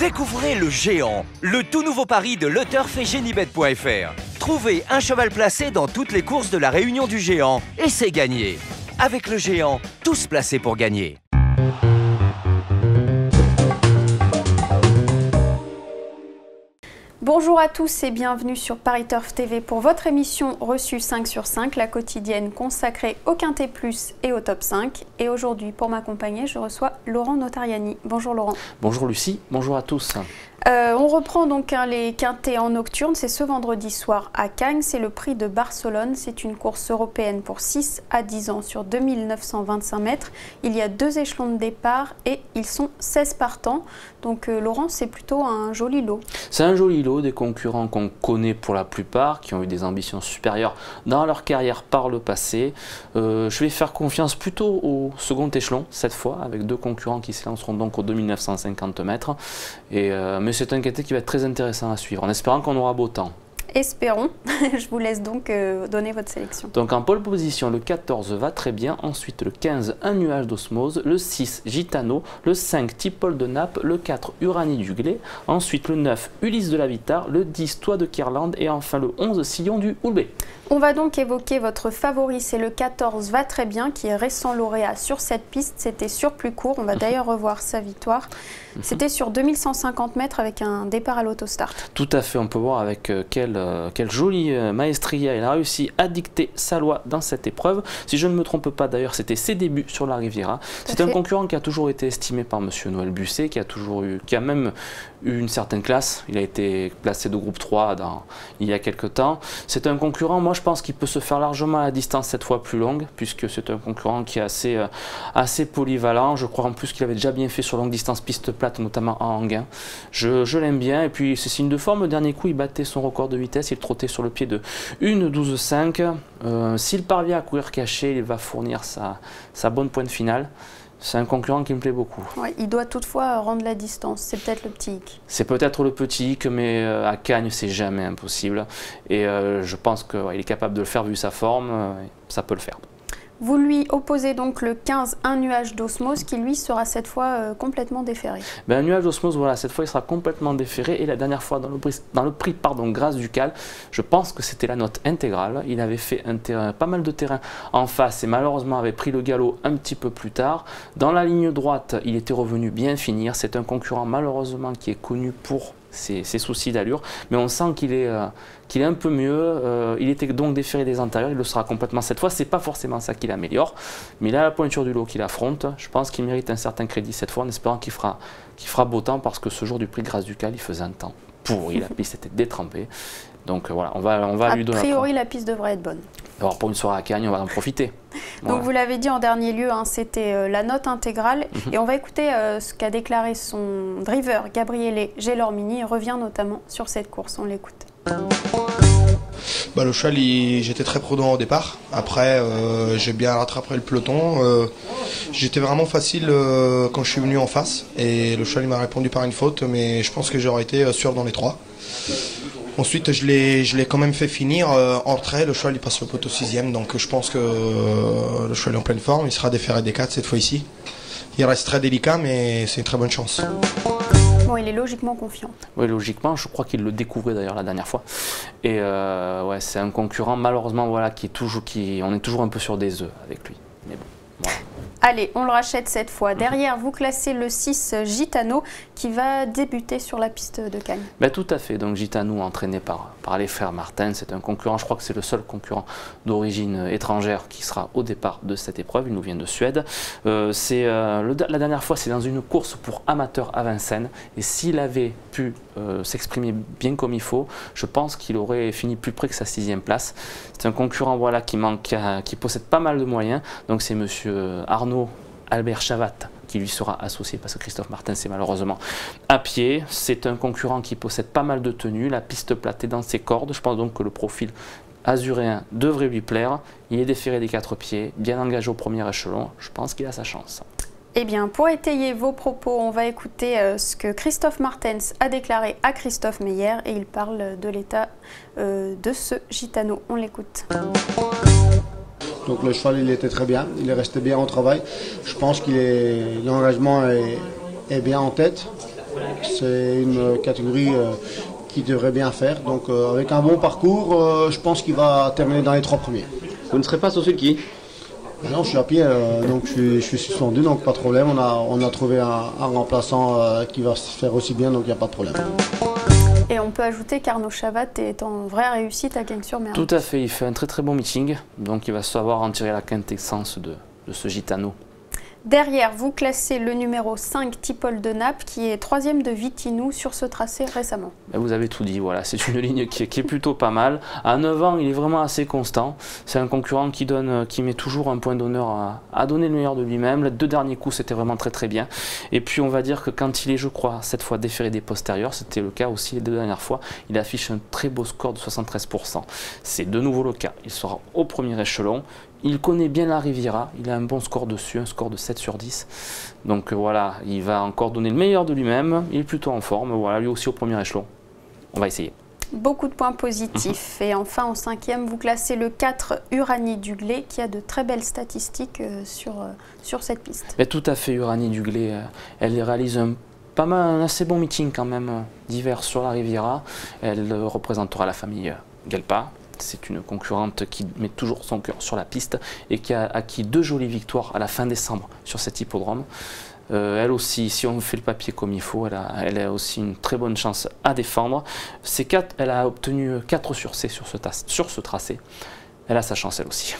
Découvrez le Géant, le tout nouveau pari de LeTurf et Genibet.fr. Trouvez un cheval placé dans toutes les courses de la Réunion du Géant et c'est gagné. Avec le Géant, tous placés pour gagner. Bonjour à tous et bienvenue sur Paris Turf TV pour votre émission reçue 5 sur 5, la quotidienne consacrée au Quintet Plus et au Top 5. Et aujourd'hui, pour m'accompagner, je reçois Laurent Notariani. Bonjour Laurent. Bonjour Lucie, bonjour à tous. On reprend donc les quintets en nocturne, c'est ce vendredi soir à Cagnes, c'est le prix de Barcelone, c'est une course européenne pour 6 à 10 ans sur 2925 mètres. Il y a 2 échelons de départ et ils sont 16 partants, donc Laurent, c'est plutôt un joli lot. C'est un joli lot, des concurrents qu'on connaît pour la plupart, qui ont eu des ambitions supérieures dans leur carrière par le passé. Je vais faire confiance plutôt au second échelon cette fois, avec 2 concurrents qui se lanceront donc aux 2950 mètres. Mais c'est un quintet qui va être très intéressant à suivre, en espérant qu'on aura beau temps. Espérons. Je vous laisse donc donner votre sélection. Donc en pole position, le 14 va très bien. Ensuite, le 15, Un nuage d'osmose. Le 6, Gitano. Le 5, Tipol de Naples. Le 4, Uranie du Glé. Ensuite, le 9, Ulysse de la Vitar. Le 10, Toi de Kirland. Et enfin, le 11, Sillon du Houlbé. On va donc évoquer votre favori, c'est le 14 Va très bien, qui est récent lauréat sur cette piste. C'était sur plus court, on va d'ailleurs revoir sa victoire. C'était sur 2150 mètres avec un départ à l'autostart. Tout à fait, on peut voir avec quelle jolie maestria il a réussi à dicter sa loi dans cette épreuve. Si je ne me trompe pas d'ailleurs, c'était ses débuts sur la Riviera. C'est un concurrent qui a toujours été estimé par monsieur Noël Busset, qui a même eu une certaine classe. Il a été placé de groupe 3 il y a quelques temps. C'est un concurrent, moi je pense qu'il peut se faire largement à la distance cette fois plus longue, puisque c'est un concurrent qui est assez polyvalent. Je crois en plus qu'il avait déjà bien fait sur longue distance piste plate, notamment en Anguin. Je l'aime bien, et puis c'est signe de forme. Le dernier coup, il battait son record de vitesse, il trottait sur le pied de 1,12,5. S'il parvient à courir caché, il va fournir sa bonne pointe finale. C'est un concurrent qui me plaît beaucoup. Ouais, il doit toutefois rendre la distance, c'est peut-être le petit hic. C'est peut-être le petit hic, mais à Cagnes, c'est jamais impossible. Et je pense qu'il est capable de le faire vu sa forme, ça peut le faire. Vous lui opposez donc le 15, Un nuage d'osmose, qui lui sera cette fois complètement déféré. Un nuage d'osmose, voilà, cette fois il sera complètement déféré. Et la dernière fois dans le prix Grâce Ducale, je pense que c'était la note intégrale. Il avait fait pas mal de terrain en face et malheureusement avait pris le galop un petit peu plus tard. Dans la ligne droite, il était revenu bien finir. C'est un concurrent malheureusement qui est connu pour ses soucis d'allure, mais on sent qu'il est un peu mieux. Il était donc déféré des antérieurs, il le sera complètement cette fois. C'est pas forcément ça qui l'améliore, mais il a la pointure du lot qu'il affronte. Je pense qu'il mérite un certain crédit cette fois, en espérant qu'il fera beau temps, parce que ce jour du prix Grâce Ducale, il faisait un temps pourri, la piste était détrempée. Donc voilà, on va lui donner. A priori, la piste devrait être bonne. Alors pour une soirée à Cagnes, on va en profiter. Voilà. Donc vous l'avez dit en dernier lieu, hein, c'était la note intégrale. Et on va écouter ce qu'a déclaré son driver, Gabriele Gelormini. Il revient notamment sur cette course, on l'écoute. Le cheval, j'étais très prudent au départ. Après, j'ai bien rattrapé le peloton. J'étais vraiment facile quand je suis venu en face. Et le cheval, il m'a répondu par une faute, mais je pense que j'aurais été sûr dans les 3. Ensuite, je l'ai quand même fait finir en retrait. Le cheval, il passe le poteau 6e, donc je pense que le cheval est en pleine forme. Il sera déféré des 4 cette fois-ci. Il reste très délicat, mais c'est une très bonne chance. Bon, il est logiquement confiant. Oui, logiquement, je crois qu'il le découvrait d'ailleurs la dernière fois. Et ouais, c'est un concurrent, malheureusement, voilà, on est toujours un peu sur des œufs avec lui. Mais bon, voilà. Allez, on le rachète cette fois. Derrière, vous classez le 6 Gitano qui va débuter sur la piste de Cagnes. Tout à fait. Donc Gitano, entraîné par les frères Martin, c'est un concurrent, je crois que c'est le seul concurrent d'origine étrangère qui sera au départ de cette épreuve. Il nous vient de Suède. La dernière fois, c'est dans une course pour amateurs à Vincennes. Et s'il avait pu s'exprimer bien comme il faut, je pense qu'il aurait fini plus près que sa 6e place. C'est un concurrent, voilà, qui possède pas mal de moyens. Donc c'est monsieur Arnaud Albert Chavat qui lui sera associé, parce que Christophe Martin c'est malheureusement à pied. C'est un concurrent qui possède pas mal de tenues, la piste platée dans ses cordes. Je pense donc que le profil azuréen devrait lui plaire. Il est déféré des 4 pieds, bien engagé au premier échelon. Je pense qu'il a sa chance. Eh bien, pour étayer vos propos, on va écouter ce que Christophe Martens a déclaré à Christophe Meyer, et il parle de l'état de ce Gitano. On l'écoute. Donc le cheval, il était très bien, il est resté bien au travail. Je pense que l'engagement est bien en tête. C'est une catégorie qui devrait bien faire. Donc avec un bon parcours, je pense qu'il va terminer dans les 3 premiers. Vous ne serez pas sur sulky? Non, je suis à pied, donc je suis suspendu, donc pas de problème. On a trouvé un remplaçant qui va se faire aussi bien, donc il n'y a pas de problème. Et on peut ajouter qu'Arnaud Chavat est en vraie réussite à Cagnes-sur-Mer. Tout à fait, il fait un très très bon meeting, donc il va savoir en tirer la quintessence de ce gitano. Derrière, vous classez le numéro 5, Tipol de Naples, qui est 3e de Vitinou sur ce tracé récemment. Vous avez tout dit, voilà, c'est une ligne qui est plutôt pas mal. À 9 ans, il est vraiment assez constant. C'est un concurrent qui met toujours un point d'honneur à donner le meilleur de lui-même. Les 2 derniers coups, c'était vraiment très très bien. Et puis on va dire que quand il est, je crois, cette fois déféré des postérieurs, c'était le cas aussi les 2 dernières fois, il affiche un très beau score de 73%. C'est de nouveau le cas. Il sera au premier échelon. Il connaît bien la Riviera, il a un bon score dessus, un score de 7 sur 10. Donc voilà, il va encore donner le meilleur de lui-même, il est plutôt en forme, voilà, lui aussi au premier échelon. On va essayer. Beaucoup de points positifs. Et enfin, en 5e, vous classez le 4, Uranie Duglé, qui a de très belles statistiques sur cette piste. Mais tout à fait, Uranie Duglé, elle réalise un assez bon meeting quand même d'hiver sur la Riviera. Elle représentera la famille Gelpa. C'est une concurrente qui met toujours son cœur sur la piste et qui a acquis 2 jolies victoires à la fin décembre sur cet hippodrome. Elle aussi, si on fait le papier comme il faut, elle a aussi une très bonne chance à défendre. Elle a obtenu 4 succès sur ce tracé. Elle a sa chance elle aussi.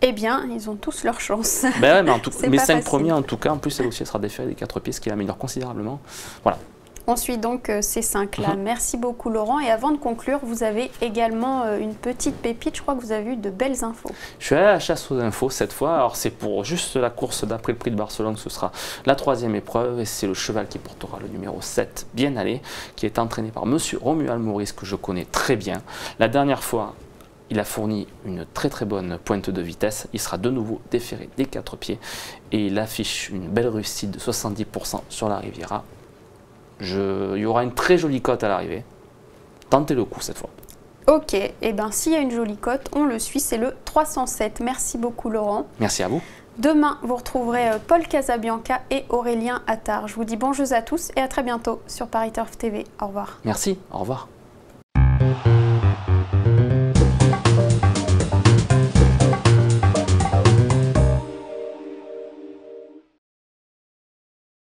Eh bien, ils ont tous leur chance. Ben ouais, mais les 5 facile. premiers en tout cas, en plus elle aussi elle sera déférée des 4 pieds, ce qui l'améliore considérablement. Voilà. On suit donc ces 5-là. Merci beaucoup Laurent. Et avant de conclure, vous avez également une petite pépite. Je crois que vous avez eu de belles infos. Je suis allé à la chasse aux infos cette fois. Alors c'est pour juste la course d'après le prix de Barcelone. Ce sera la 3e épreuve. Et c'est le cheval qui portera le numéro 7, Bien Allé, qui est entraîné par monsieur Romuald Maurice, que je connais très bien. La dernière fois, il a fourni une très très bonne pointe de vitesse. Il sera de nouveau déféré des 4 pieds. Et il affiche une belle réussite de 70% sur la Riviera. Il y aura une très jolie cote à l'arrivée. Tentez le coup cette fois. Ok, et bien s'il y a une jolie cote, on le suit, c'est le 307. Merci beaucoup Laurent. Merci à vous. Demain, vous retrouverez Paul Casabianca et Aurélien Attard. Je vous dis bonjour à tous et à très bientôt sur Paris Turf TV. Au revoir. Merci, au revoir.